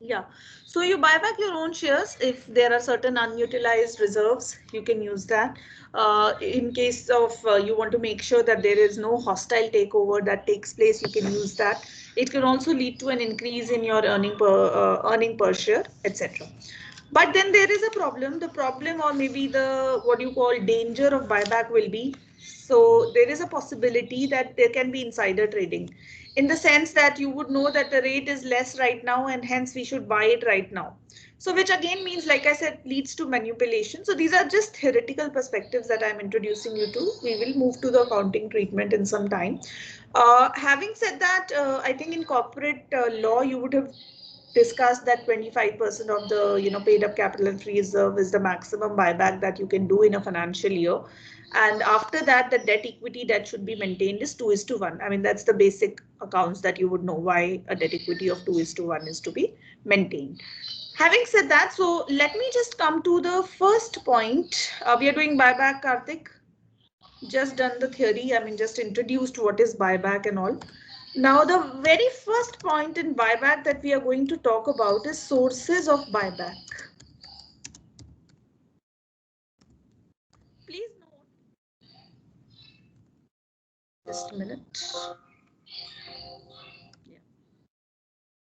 Yeah, so you buy back your own shares if there are certain unutilized reserves, you can use that. In case of you want to make sure that there is no hostile takeover that takes place, you can use that. It can also lead to an increase in your earning per share, etc. But then there is a problem. The problem, or maybe the what you call danger of buyback, will be, so there is a possibility that there can be insider trading, in the sense that you would know that the rate is less right now and hence we should buy it right now. So which again means, like I said, leads to manipulation. So these are just theoretical perspectives that I'm introducing you to. We will move to the accounting treatment in some time. Having said that, I think in corporate law you would have discussed that 25% of the paid up capital and free reserve is the maximum buyback that you can do in a financial year. And after that, the debt equity that should be maintained is 2 is to 1. I mean, that's the basic accounts that you would know why a debt equity of 2 is to 1 is to be maintained. Having said that, so let me just come to the first point. We are doing buyback, Karthik. Just done the theory. I mean, just introduced what is buyback and all. Now, the very first point in buyback that we are going to talk about is sources of buyback. Please note, just a minute. Yeah.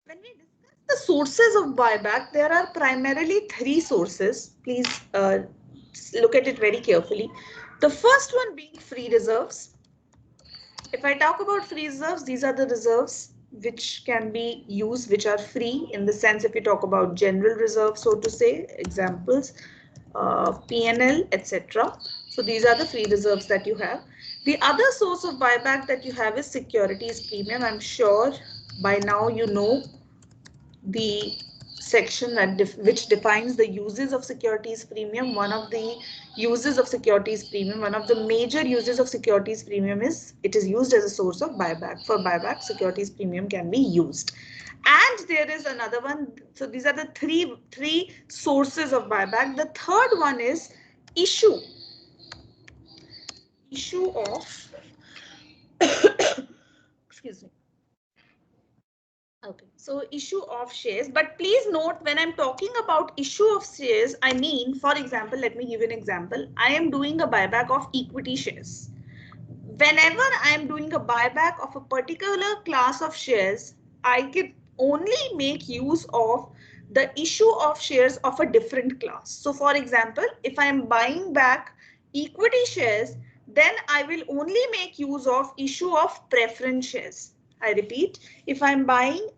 When we discuss the sources of buyback, there are primarily three sources. Please look at it very carefully. The first one being free reserves. If I talk about free reserves, these are the reserves which can be used, which are free, in the sense if you talk about general reserve, so to say, examples, PNL, etc. So these are the free reserves that you have. The other source of buyback that you have is securities premium. I'm sure by now you know the section that which defines the uses of securities premium. One of the uses of securities premium, one of the major uses of securities premium is it is used as a source of buyback. For buyback, securities premium can be used. And there is another one. So these are the three sources of buyback. The third one is issue of excuse me. Okay, so issue of shares, but please note when I'm talking about issue of shares, I mean, for example, let me give you an example. I am doing a buyback of equity shares. Whenever I am doing a buyback of a particular class of shares, I can only make use of the issue of shares of a different class. So for example, if I am buying back equity shares, then I will only make use of issue of preference shares. I repeat, if I'm buying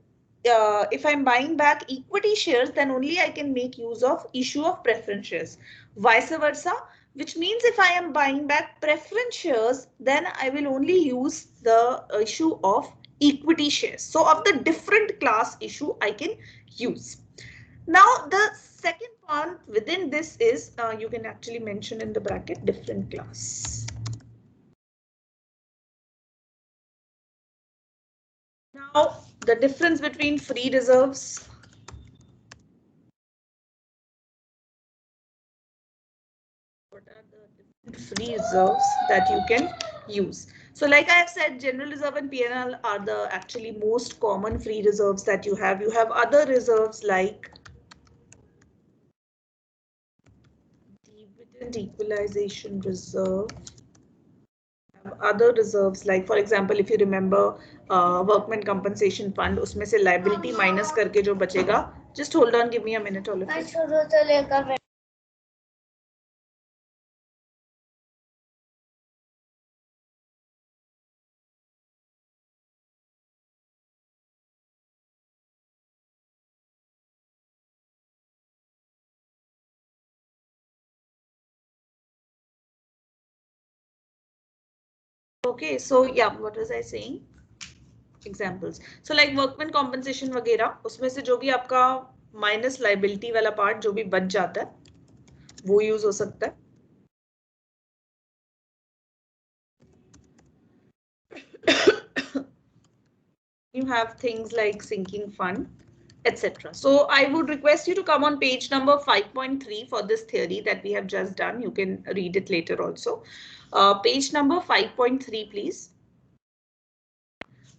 back equity shares, then only I can make use of issue of preference shares. Vice versa, which means if I am buying back preference shares, then I will only use the issue of equity shares. So of the different class issue I can use. Now the second part within this is you can actually mention in the bracket different class. Now the difference between free reserves what are the different free reserves that you can use. So like I have said, general reserve and PNL are the actually most common free reserves that you have. You have other reserves like dividend equalization reserve. Other reserves like, for example, if you remember workman compensation fund, उसमें से liability minus करके जो बचेगा, just hold on, give me a minute all of you. Okay, so yeah, what was I saying? Examples. So like workman compensation वगैरह, उसमें से जो भी आपका माइनस लाइबिलिटी वाला पार्ट जो भी बच जाता है वो यूज हो सकता है. You have things like sinking fund, etc. So I would request you to come on page number 5.3 for this theory that we have just done. You can read it later also. Page number 5.3, please.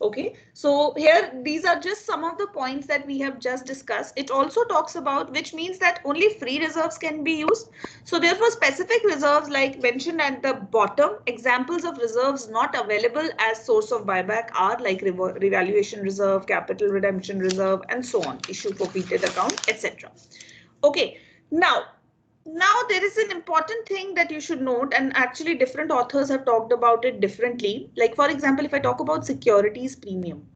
Okay, so here these are just some of the points that we have just discussed. It also talks about, which means that only free reserves can be used. So therefore specific reserves like mentioned at the bottom, examples of reserves not available as source of buyback are like revaluation reserve, capital redemption reserve, and so on, issue forfeited account, etc. Okay, now there is an important thing that you should note, and actually different authors have talked about it differently. Like for example, if I talk about securities premium,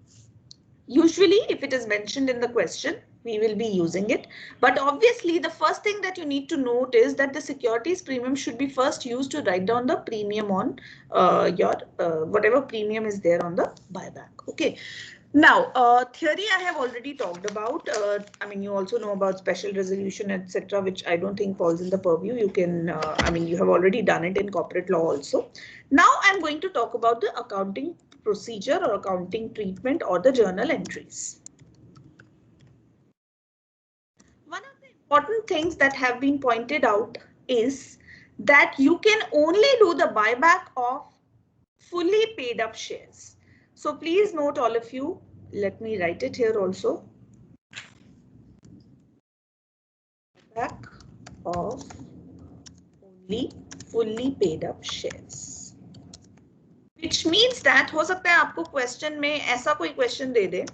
usually if it is mentioned in the question, we will be using it. But obviously the first thing that you need to note is that the securities premium should be first used to write down the premium on your whatever premium is there on the buyback. Okay. Now, theory I have already talked about. I mean, you also know about special resolution, etc., which I don't think falls in the purview. You can, I mean, you have already done it in corporate law also. Now, I'm going to talk about the accounting procedure or accounting treatment or the journal entries. One of the important things that have been pointed out is that you can only do the buyback of fully paid up shares. So please note all of you, let me write it here also. Buyback of only fully paid up shares. Which means that हो सकता है आपको question में ऐसा कोई question दे दे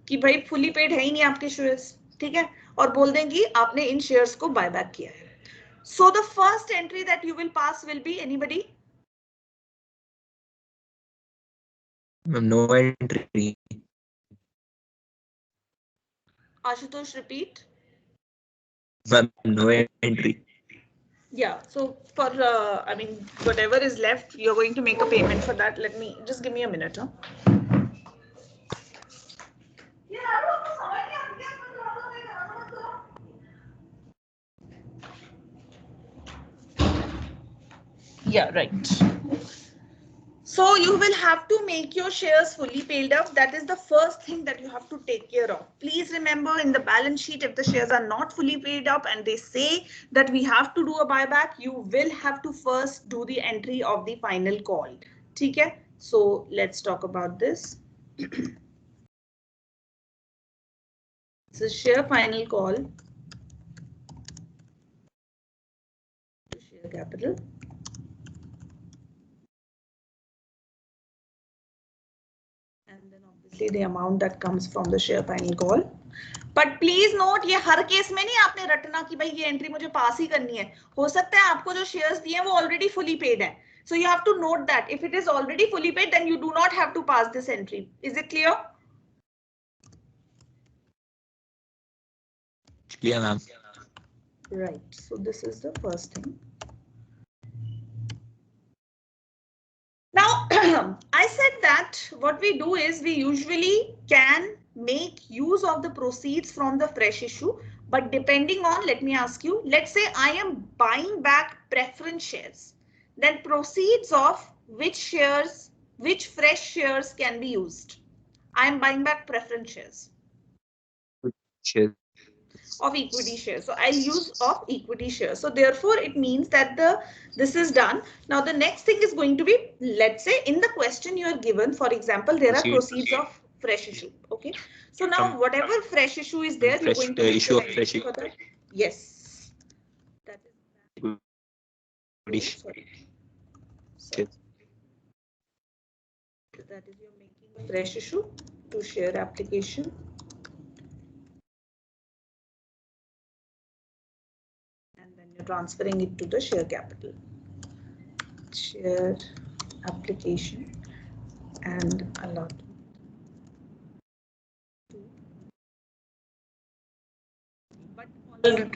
कि भाई fully paid है ही नहीं आपके शेयर्स, ठीक है, और बोल दें कि आपने इन शेयर्स को बायबैक किया है. So the first entry that you will pass will be anybody? No entry. Ashutosh, repeat. No entry. Yeah, so for I mean whatever is left, you're going to make a payment for that. Let me just give me a minute. Huh? Yeah, right. So you will have to make your shares fully paid up. That is the first thing that you have to take care of. Please remember in the balance sheet, if the shares are not fully paid up and they say that we have to do a buyback, you will have to first do the entry of the final call. Okay? So let's talk about this. So share final call to share capital. And then obviously the amount that comes from the share final call. But please note, ये हर case में नहीं आपने रटना कि भाई ये entry मुझे पास ही करनी है. हो सकता है आपको जो शेयर्स दिए हैं वो ऑलरेडी फुली पेड है. So you have to note that if it is already fully paid, then you do not have to pass this entry. Is it clear? Clear, ma'am. Right. So this is the first thing. Now, I said that what we do is we usually can make use of the proceeds from the fresh issue, but depending on, let me ask you, let's say I am buying back preference shares, then proceeds of which shares, which fresh shares can be used? I am buying back preference shares. Shares. Of equity shares. So I'll use of equity shares. So therefore it means that this is done. Now the next thing is going to be, let's say in the question you are given, for example, there are proceeds of fresh issue. Okay. So now whatever fresh issue is there, you're going to issue of fresh for that. Yes. That is sorry. So that is you're making a fresh issue to share application. Transferring it to the share capital. Share application and allotment. But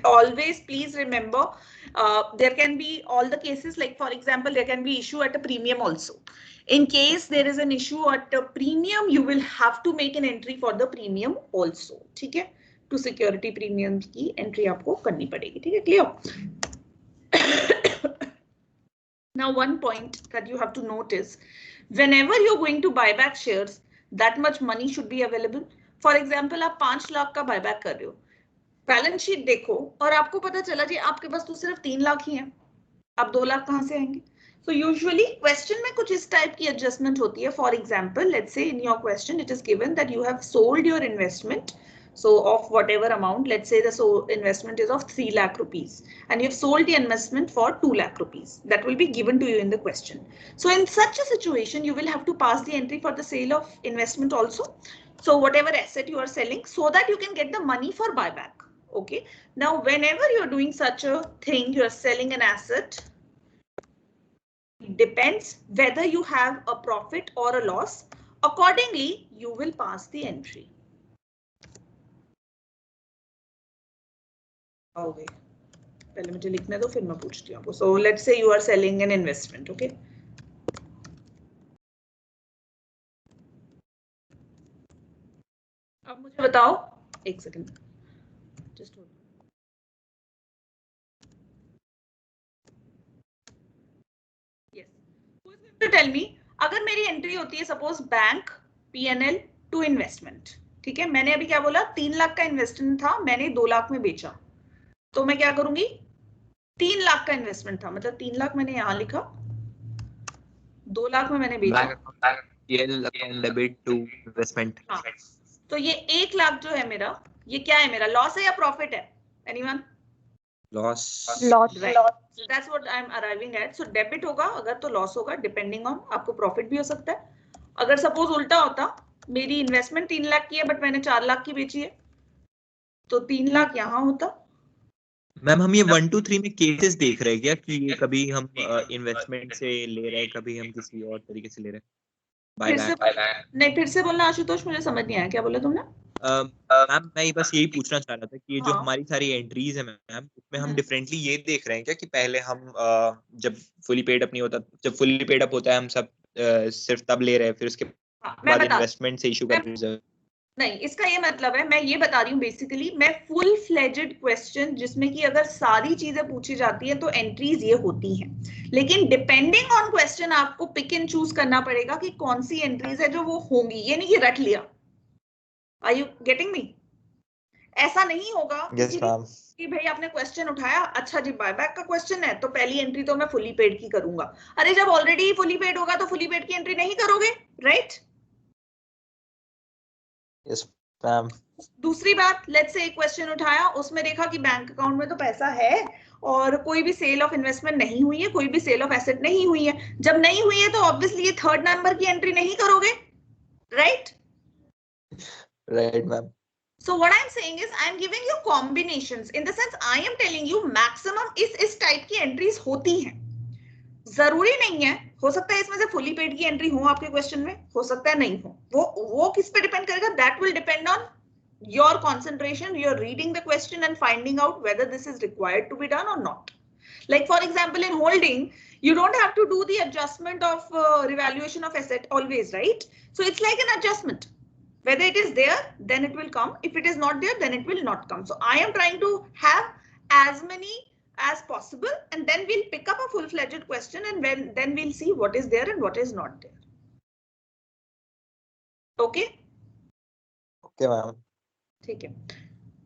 always please remember, there can be all the cases, like for example, there can be issue at a premium also. In case there is an issue at a premium, you will have to make an entry for the premium also. ठीक है? To security premium की entry आपको करनी पड़ेगी. ठीक है? Clear? Now, one point that you have to note is, whenever you're going to buy back shares, that much money should be available. For example, आप 5 लाख का buyback कर रहे हो, बैलेंस शीट देखो और आपको पता चला जी आपके पास तो सिर्फ 3 लाख ही हैं, अब 2 लाख कहाँ से आएंगे? So usually question में कुछ इस type की adjustment होती है. For example, let's say in your question it is given that you have sold your investment. So of whatever amount, let's say the investment is of 3 lakh rupees and you've sold the investment for 2 lakh rupees. That will be given to you in the question. So in such a situation, you will have to pass the entry for the sale of investment also. So whatever asset you are selling, so that you can get the money for buyback. Okay. Now, whenever you're doing such a thing, you're selling an asset. It depends whether you have a profit or a loss. Accordingly, you will pass the entry. Okay. पहले मुझे लिखने दो फिर मैं पूछती हूँ आपको. So let's say you are selling an investment, okay? अब मुझे बताओ, एक second. Just hold. Yes. Who is going to tell me? अगर मेरी एंट्री होती है suppose bank P&L to investment, ठीक है, मैंने अभी क्या बोला, 3 लाख का इन्वेस्टमेंट था, मैंने 2 लाख में बेचा, तो मैं क्या करूंगी, 3 लाख का इन्वेस्टमेंट था, मतलब 3 लाख मैंने यहां लिखा, 2 लाख में मैंने बेचा. Debit to investment. हाँ, तो ये 1 लाख जो है मेरा, ये क्या है, मेरा लॉस है या प्रॉफिट है? Anyone? Loss. Right. So that's what I'm arriving at. So debit होगा अगर तो लॉस होगा, डिपेंडिंग ऑन, आपको प्रॉफिट भी हो सकता है. अगर सपोज उल्टा होता, मेरी इन्वेस्टमेंट 3 लाख की है बट मैंने 4 लाख की बेची है, तो 3 लाख यहाँ होता. मैम हम ये 1 2 3 में केसेस देख रहे हैं क्या कि ये कभी हम इन्वेस्टमेंट से ले रहे हैं, कभी हम किसी और तरीके से ले रहे हैं? फिर से नहीं, फिर से बोलना आशुतोष, मुझे समझ नहीं आया क्या बोला तुमने. मैम मैं बस यही पूछना चाह रहा था कि ये जो हाँ. हमारी सारी एंट्रीज है मैम, उसमें हम डिफरेंटली ये देख रहे हैं क्या कि पहले हम जब फुली पेड अप नहीं होता, जब फुली पेड अप होता है हम सब सिर्फ तब ले रहे हैं, फिर उसके बाद इन्वेस्टमेंट से इशू कर रिजर्व. नहीं, इसका ये मतलब है, मैं ये बता रही हूँ बेसिकली, मैं फुल फ्लेजेड क्वेश्चन जिसमें कि अगर सारी चीजें पूछी जाती है तो एंट्रीज ये होती हैं, लेकिन डिपेंडिंग ऑन क्वेश्चन आपको पिक एंड चूज करना पड़ेगा कि कौन सी एंट्रीज है जो वो होंगी, ये नहीं कि रट लिया. Are you getting me? ऐसा नहीं होगा. Yes ma'am. कि भाई आपने क्वेश्चन उठाया, अच्छा जी बायबैक का क्वेश्चन है तो पहली एंट्री तो मैं फुली पेड की करूंगा. अरे जब ऑलरेडी फुली पेड होगा तो फुली पेड की एंट्री नहीं करोगे, राइट? Yes ma'am. दूसरी बात, लेट्स से एक क्वेश्चन उठाया, उसमें देखा कि बैंक अकाउंट में तो पैसा है और कोई भी सेल ऑफ इन्वेस्टमेंट नहीं हुई है, कोई भी सेल ऑफ एसेट नहीं हुई है. जब नहीं हुई है तो ऑब्वियसली ये थर्ड नंबर की एंट्री नहीं करोगे, right? Right ma'am. So what I'm saying is I'm giving you combinations, in the sense I am telling you maximum इस टाइप की एंट्रीज होती हैं. जरूरी नहीं है, हो सकता है इसमें से फुली पेड की एंट्री हो आपके क्वेश्चन में, हो सकता है नहीं हो. वो किस पे डिपेंड करेगा? That will depend on your concentration, you're reading the question and finding out whether this is required to be done or not. Like for example, in holding, you don't have to do the adjustment of revaluation of asset always, right? So it's like an adjustment. Whether it is there, then it will come. If it is not there, then it will not come. So I am trying to have as many as possible, and then we'll pick up a full-fledged question, and then we'll see what is there and what is not there. Okay? Okay, ma'am. ठीक है.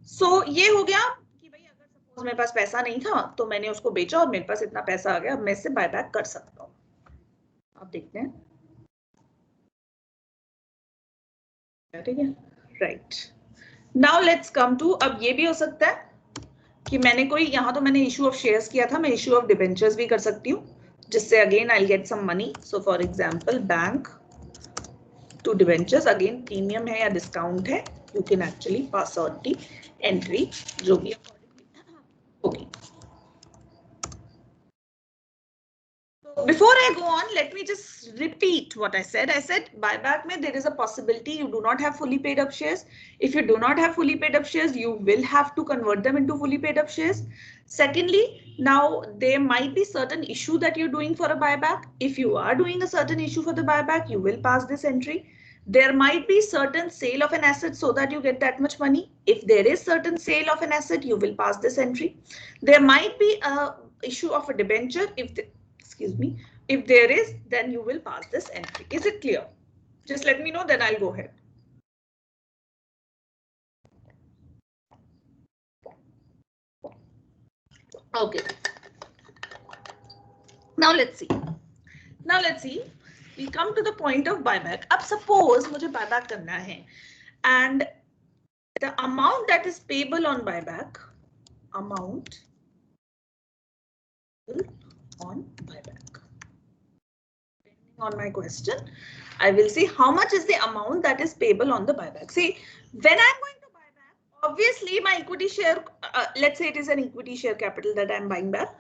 सो ये हो गया कि भाई अगर suppose मेरे पास पैसा नहीं था तो मैंने उसको बेचा और मेरे पास इतना पैसा आ गया, अब मैं इससे बायबैक कर सकता हूँ. आप देखते हैं, ठीक है, right. Now let's come to, अब ये भी हो सकता है कि मैंने कोई, यहाँ तो मैंने इशू ऑफ शेयर्स किया था, मैं इशू ऑफ डिबेंचर्स भी कर सकती हूँ, जिससे again I get some money. So for example bank to debentures, again premium है या डिस्काउंट है, you can actually pass out the entry जो भी होगी. So before I go on, let me just repeat what I said. I said buyback में there is a possibility you do not have fully paid up shares. If you do not have fully paid up shares, you will have to convert them into fully paid up shares. Secondly, now there might be certain issue that you're doing for a buyback. If you are doing a certain issue for the buyback, you will pass this entry. There might be certain sale of an asset so that you get that much money. If there is certain sale of an asset, you will pass this entry. There might be a issue of a debenture. Excuse me, if there is, then you will pass this entry. Is it clear? Just let me know, then I'll go ahead. Okay. Now let's see. Now let's see, we come to the point of buyback. अब suppose मुझे buyback करना है and the amount that is payable on buyback, amount on buyback. Depending on my question, I will see how much is the amount that is payable on the buyback. See, when I'm going to buy back, obviously my equity share, let's say it is an equity share capital that I'm buying back.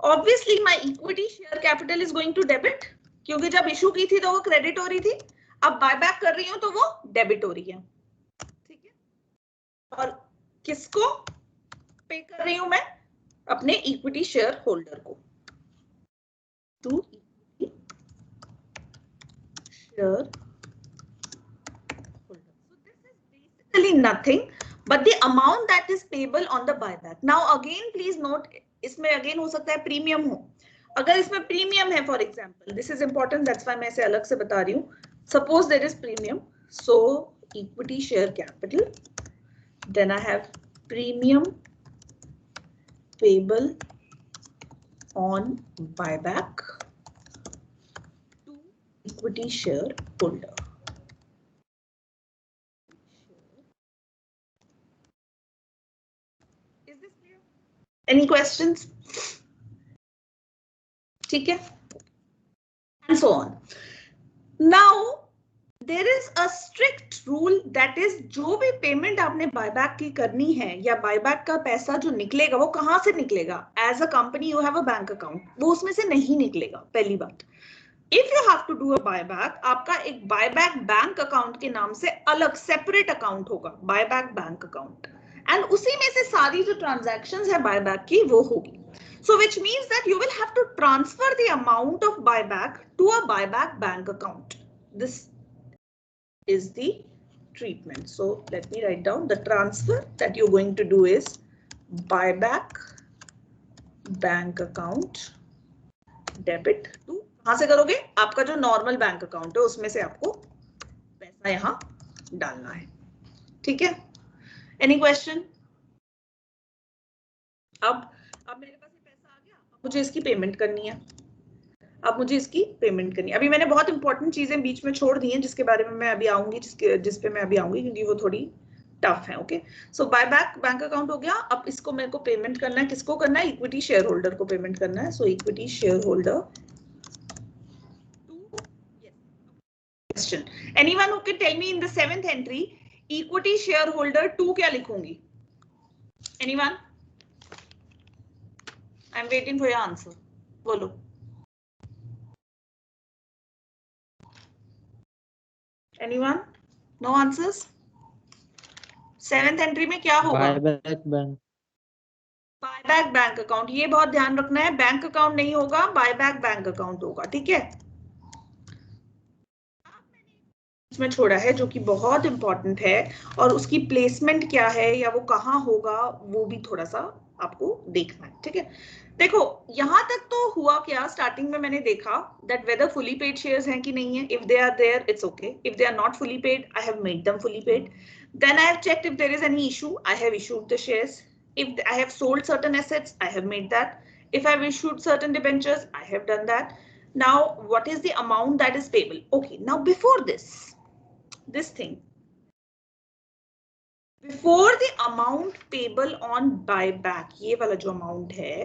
Obviously my equity share capital is going to debit, क्योंकि जब issue की थी तो वो credit हो रही थी, अब बायबैक कर रही हूं तो वो डेबिट हो रही है, ठीक है। और किसको पे कर रही हूं मैं? अपने इक्विटी शेयर होल्डर को, to share holder. So this is basically nothing but the amount that is payable on the buyback. Now again please note, इसमें अगेन हो सकता है प्रीमियम हो। अगर इसमें प्रीमियम है, for example, this is important, that's why मैं इसे अलग से बता रही हूँ। Suppose there is premium, so equity share capital, then I have premium payable on buyback to equity share holder. Any questions? ठीक है, and so on. Now there is a strict rule that is, जो भी payment आपने buyback की करनी है या buyback का पैसा जो निकलेगा वो कहां से निकलेगा? As a company you have a bank account, वो उसमें से नहीं निकलेगा। पहली बात, if you have to do a buyback, आपका एक बायबैक बैंक अकाउंट के नाम से अलग सेपरेट अकाउंट होगा, बायबैक बैंक अकाउंट, एंड उसी में से सारी जो ट्रांजैक्शंस है बायबैक की वो होगी। So which means that you will have to transfer the amount of buyback to a buyback bank account. This is the treatment. So let me write down the transfer that you're going to do is buyback bank account debit to, कहां से करोगे? आपका जो normal bank account है उसमें से आपको पैसा यहां डालना है, ठीक है। Any question? अब मेरे पास मुझे इसकी पेमेंट करनी है, अब मुझे इसकी पेमेंट करनी है। अभी मैंने बहुत इंपॉर्टेंट चीजें बीच में छोड़ दी हैं जिसके बारे में मैं अभी आऊंगी, जिस पे मैं अभी आऊंगी क्योंकि वो थोड़ी टफ है। ओके, सो बायबैक बैंक अकाउंट हो गया। अब इसको मेरे को पेमेंट करना है, किसको करना है? इक्विटी शेयर होल्डर को पेमेंट करना है। So equity share holder question, anyone who can tell me in the 7th entry equity share holder 2 क्या लिखूंगी? Anyone? I am waiting for your answer, बोलो। Anyone? No answers? 7th entry में क्या होगा? Buyback bank. Buyback bank account, ये बहुत ध्यान रखना है, बैंक अकाउंट नहीं होगा, बायबैक बैंक अकाउंट होगा, ठीक है। इसमें छोड़ा है जो कि बहुत इंपॉर्टेंट है, और उसकी प्लेसमेंट क्या है या वो कहाँ होगा वो भी थोड़ा सा आपको देखना है, ठीक है। देखो यहां तक तो हुआ क्या, स्टार्टिंग में मैंने देखा that whether fully paid shares हैं कि नहीं है। If they are there it's okay, if they are not fully paid I have made them fully paid, then I have checked if there is any issue, I have issued the shares, if I have sold certain assets I have made that, if I have issued certain debentures I have done that. Now what is the amount that is payable? Okay, now before this thing, before the amount payable on buyback, ये वाला जो amount है,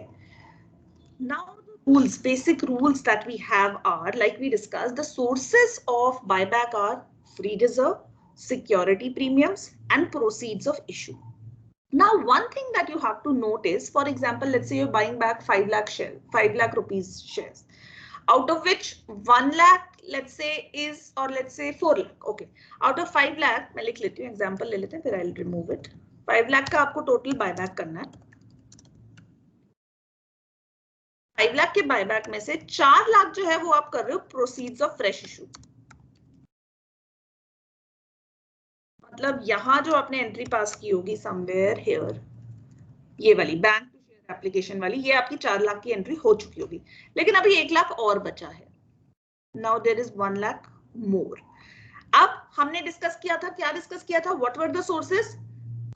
now the rules, basic rules that we have are, like we discussed, the sources of buyback are free reserve, security premiums, and proceeds of issue. Now one thing that you have to note is, for example, let's say you're buying back 5 lakh rupees shares, out of which 1 lakh let's say is, or let's say 4 lakh, okay, out of 5 lakh, मैं लिख लेती हूँ, example ले लेते हैं, फिर I'll remove it. 5 lakh का आपको टोटल बायबैक करना है। 5 लाख के बायबैक में से 4 लाख जो है वो आप कर रहे हो प्रोसीड्स ऑफ फ्रेश इशू। मतलब यहां जो आपने एंट्री पास की होगी समवेयर हियर, ये वाली बैंक टू शेयर एप्लीकेशन वाली, ये आपकी 4 लाख की एंट्री हो चुकी होगी, लेकिन अभी 1 लाख और बचा है। Now there is 1 lakh more. अब हमने डिस्कस किया था, क्या डिस्कस किया था? What were the sources?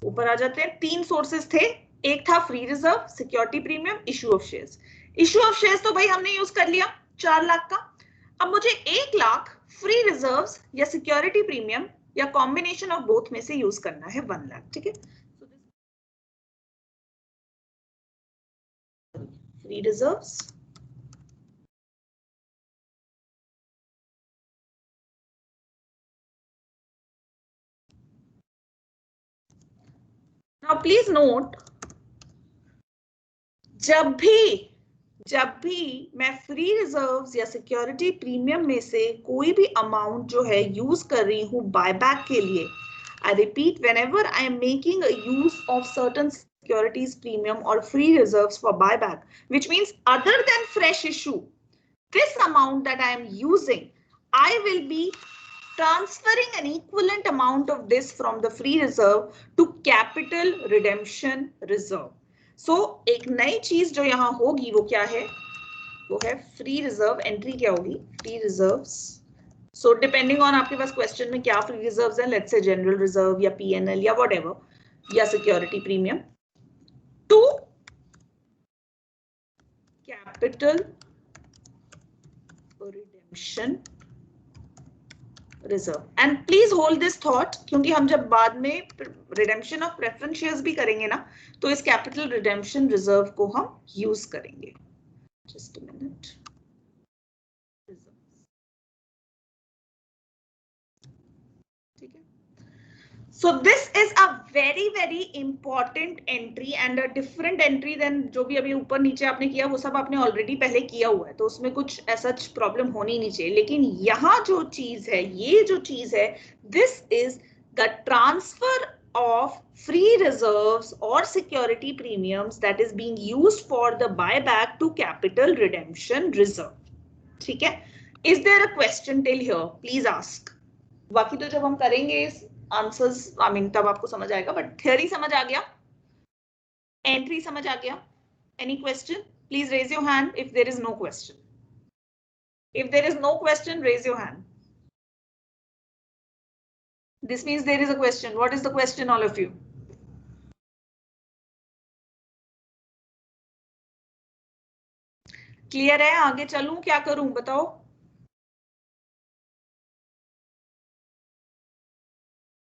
ऊपर आ जाते हैं, 3 सोर्सेस थे, एक था free reserve, security premium, issue of shares. Issue of shares तो भाई हमने यूज कर लिया 4 लाख का। अब मुझे 1 लाख फ्री रिजर्व्स या सिक्योरिटी प्रीमियम या कॉम्बिनेशन ऑफ बोथ में से यूज करना है 1 लाख, ठीक है। Free reserves now please note, जब भी मैं फ्री रिजर्व्स या सिक्योरिटी प्रीमियम में से कोई भी अमाउंट जो है यूज कर रही हूं बायबैक के लिए, I repeat, whenever I am making a use of certain securities premium or free reserves for buyback, which means other than fresh issue, this amount that I am using, I will be transferring an equivalent amount of this from the free reserve to capital redemption reserve. So एक नई चीज जो यहाँ होगी वो क्या है, वो है फ्री रिजर्व। एंट्री क्या होगी, free reserves. So depending on आपके पास क्वेश्चन में क्या फ्री रिजर्व्स है, लेट्स से जनरल रिजर्व या पीएनएल या व्हाटएवर या security premium, to capital redemption reserve. And please hold this thought, क्योंकि हम जब बाद में रिडेम्पशन ऑफ प्रेफरेंस शेयर्स भी करेंगे ना, तो इस कैपिटल रिडेम्पशन रिजर्व को हम यूज करेंगे। Just a minute. So this is a very important entry and a different entry than जो भी अभी ऊपर नीचे आपने किया वो सब आपने ऑलरेडी पहले किया हुआ है, तो उसमें कुछ ऐसा प्रॉब्लम होनी नहीं चाहिए। लेकिन यहाँ जो चीज है, ये जो चीज है, this is the transfer of free reserves or security premiums that is being used for the buyback to capital redemption reserve. ठीक है? Is there a question till here? Please ask. बाकी तो जब हम करेंगे आंसर्स, आई मीन तब आपको समझ आएगा, बट थ्योरी समझ आ गया, एंट्री समझ आ गया। Any question? Please raise your hand if there is no question. If there is no question, raise your hand. This means there is a question. What is the question, all of you? Clear है? आगे चलूं, क्या करूं, बताओ।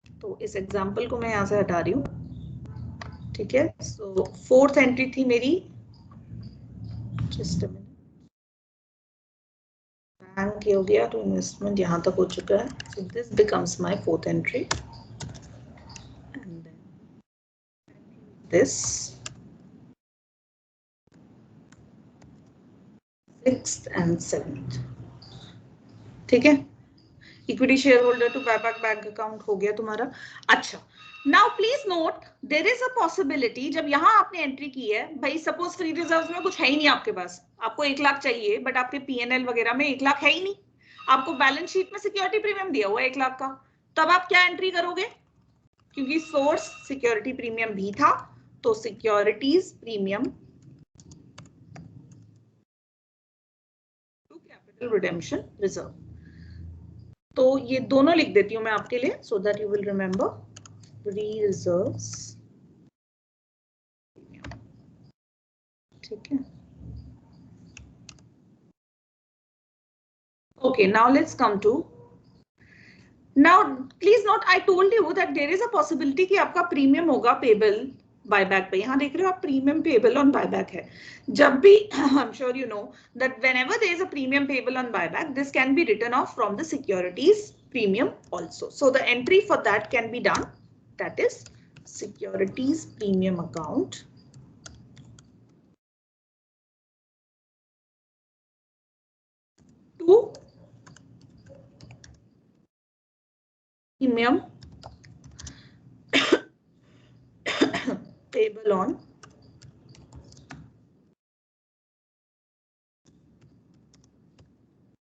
तो इस example को मैं यहां से हटा रही हूं, ठीक है। सो फोर्थ एंट्री थी मेरी, जस्ट अ मिनट, बैंक हो गया तो इन्वेस्टमेंट यहां तक हो चुका है। So this becomes my fourth entry and then this sixth and seventh, ठीक है। Equity share holder to buyback bank account हो गया तुम्हारा। अच्छा, now please note, there is a possibility, जब यहां आपने एंट्री की है, भाई सपोज फ्री रिजर्व्स में कुछ है ही नहीं आपके पास, आपको 1 लाख चाहिए, बट आपके पीएनएल वगैरह में 1 लाख है ही नहीं, आपको बैलेंस शीट में सिक्योरिटी प्रीमियम दिया हुआ है 1 लाख का, तब आप क्या एंट्री करोगे? क्योंकि सोर्स सिक्योरिटी प्रीमियम भी था, तो securities premium to capital redemption reserve. तो ये दोनों लिख देती हूं मैं आपके लिए, so that you will remember. Free reserves, ठीक है। Okay, now let's come to, now please note, I told you that there is a possibility कि आपका प्रीमियम होगा पेबल बायबैक पे। यहाँ देख रहे हो आप, प्रीमियम पेबल ऑन बायबैक है। जब भी I am sure you know that whenever there is a premium payable on buyback, this can be written off from the securities premium also. So the entry for that can be done, that is securities premium account to premium payable on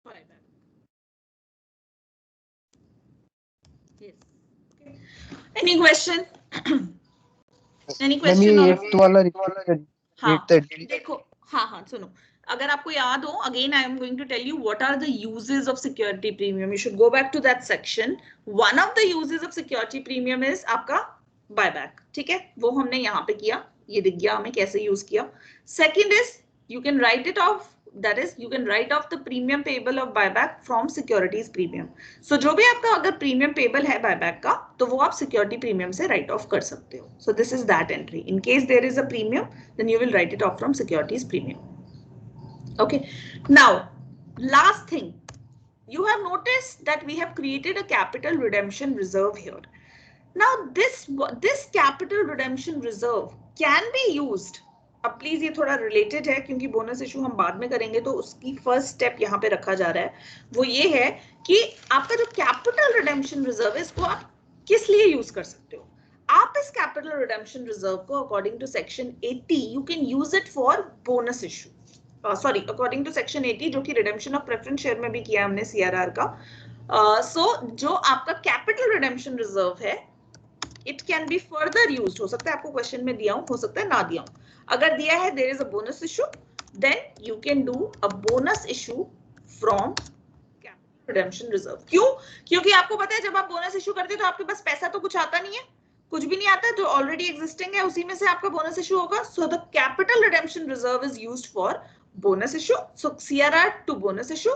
buyback. Yes. Okay. Any question? Any question? हाँ देखो, हाँ सुनो, अगर आपको याद हो, again I am going to tell you what are the uses of security premium. You should go back to that section. One of the uses of security premium is आपका buyback, ठीक है, वो हमने यहाँ पे किया, ये दिख गया हमें कैसे यूज किया। Second is, you can write it of that is you can write off the premium payable of buyback from securities premium. So जो भी आपका अगर premium payable है buyback का तो वो आप security premium से write off कर सकते हो. So this is that entry. In case there is a premium, then you will write it off from securities premium. Okay. Now, last thing, you have noticed that we have created a capital redemption reserve here. Now this capital redemption reserve can be used. अब please ये थोड़ा related है क्योंकि bonus issue हम बाद में करेंगे तो उसकी फर्स्ट स्टेप यहाँ पे रखा जा रहा है, वो ये है कि आपका जो कैपिटल रिडेम्पशन रिजर्व है इसको आप किस लिए यूज कर सकते हो. आप इस कैपिटल रिडेम्पशन रिजर्व को according to section 80 you can use it for bonus issue. Sorry, according to section 80 जो कि रिडेम्पशन ऑफ प्रेफरेंस शेयर में भी किया हमने सीआरआर का. सो जो आपका कैपिटल रिडेम्पशन रिजर्व है it can be further used. हो सकता है आपको क्वेश्चन में दिया हो सकता है ना दिया हो. अगर दिया है there is a bonus issue, then you can do a bonus issue from capital redemption reserve. क्यों? क्योंकि आपको पता है जब आप बोनस इशू करते हो तो आपके पास पैसा तो कुछ आता नहीं है, कुछ भी नहीं आता है, जो ऑलरेडी एग्जिस्टिंग है उसी में से आपका बोनस इशू होगा. So the capital redemption reserve is used for bonus issue. So CRR to bonus issue,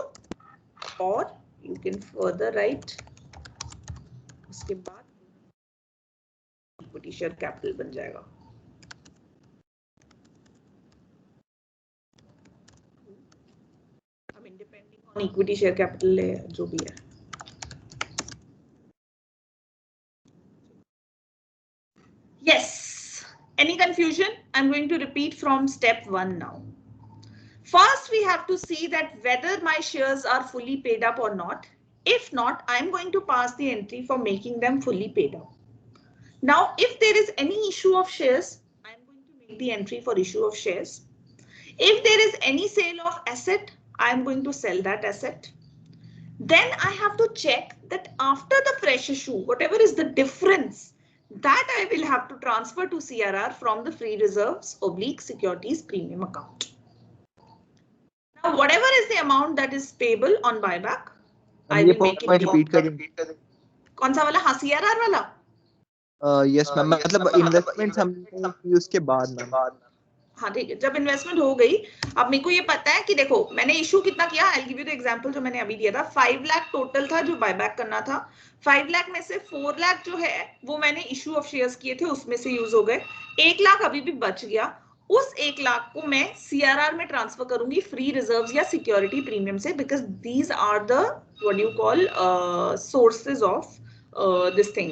or you can further write उसके बाद इक्विटी शेयर कैपिटल बन जाएगा. अब इंडिपेंडिंग ऑन इक्विटी शेयर कैपिटल है जो भी है. Yes. Any confusion? I'm going to repeat from step 1 now. First, we have to see that whether my shares are fully paid up or not. If not, I'm going to pass the entry for making them fully paid up. Now, if there is any issue of shares, I'm going to make the entry for issue of shares. If there is any sale of asset, I'm going to sell that asset. Then I have to check that after the fresh issue, whatever is the difference, that I will have to transfer to CRR from the free reserves / securities premium account. Now, whatever is the amount that is payable on buyback, I will make it. Repeat करें. कौन सा वाला? हाँ, CRR वाला. Yes ma'am, मतलब investments हम उसके बाद मैम. हाँ ठीक है, जब इन्वेस्टमेंट हो गई. अब मेरे को ये पता है कि देखो मैंने इशू कितना किया. I give you the example जो मैंने अभी दिया था. 5 लाख टोटल था जो बायबैक करना था. 5 लाख में से 4 लाख जो है वो मैंने इशू ऑफ शेयर्स किए थे, उसमें से यूज हो गए. 1 लाख अभी भी बच गया. उस 1 लाख को मैं सीआरआर में ट्रांसफर करूंगी फ्री रिजर्व्स या सिक्योरिटी प्रीमियम से, because these are the what you call sources of this thing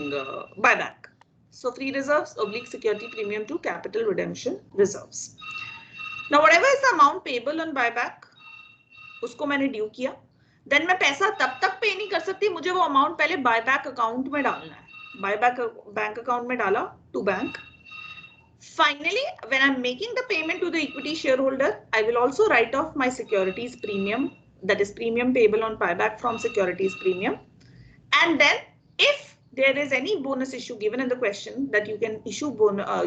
buyback. So free reserves / security premium to capital redemption reserves. Now whatever is the amount payable on buyback, उसको मैंने due किया. Then मैं पैसा तब तक पे नहीं कर सकती, मुझे वो अमाउंट पहले बायबैक अकाउंट में डालना है. बायबैक बैंक अकाउंट में डाला to bank. Finally, when I'm making the payment to the equity shareholder, I will also write off my securities premium, that is premium payable on buyback from securities premium. And then if there is any bonus issue given in the question that you can issue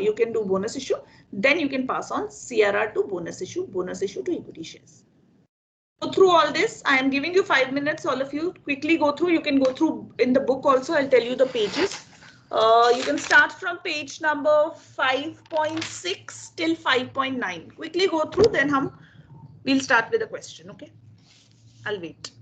you can do bonus issue, then you can pass on CRR to bonus issue to equity shares. Go through all this. I am giving you 5 minutes, all of you. Quickly go through. You can go through in the book also. I'll tell you the pages. You can start from page number 5.6 till 5.9. Quickly go through, then we'll start with a question. Okay, I'll wait.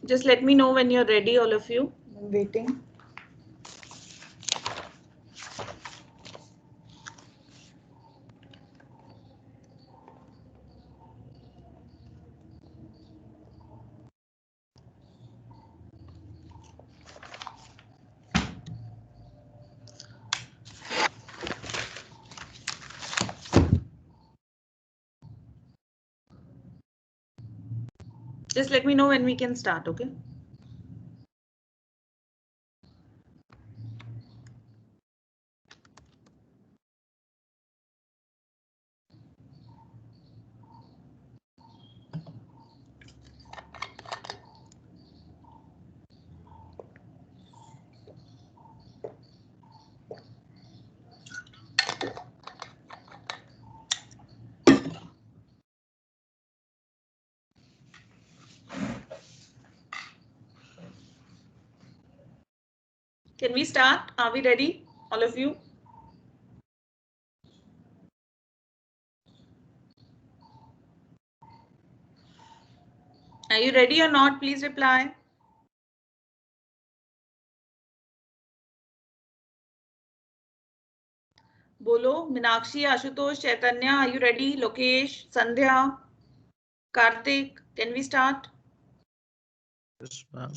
Just let me know when you're ready, all of you. I'm waiting. Just let me know when we can start, okay? Can we start? Are we ready, all of you? Are you ready or not? Please reply. Bolo, Minakshi, Ashutosh, Chaitanya, are you ready? Lokesh, Sandhya, Karthik, can we start? Yes, ma'am.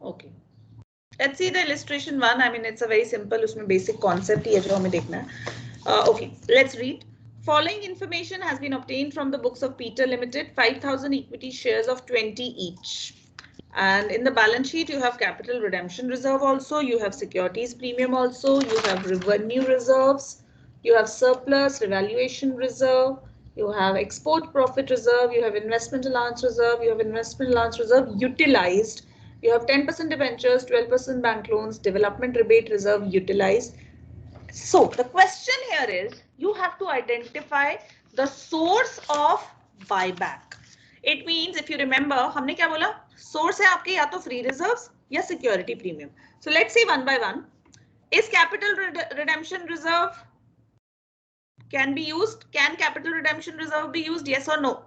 Okay. Let's see the illustration one. I mean, it's a very simple, उसमें basic concept ही है जो हमें देखना है. Okay, let's read. Following information has been obtained from the books of Peter Limited, 5,000 equity shares of 20 each. And in the balance sheet, you have capital redemption reserve also, you have securities premium also, you have revenue reserves, you have surplus revaluation reserve, you have export profit reserve, you have investment allowance reserve, you have investment allowance reserve utilized, you have 10% debentures, 12% bank loans, development rebate reserve utilized. So the question here is, you have to identify the source of buyback. It means, if you remember, हमने क्या बोला? Source है आपके या तो free reserves या security premium. So let's see one by one. Is capital redemption reserve can be used? Can capital redemption reserve be used? Yes or no?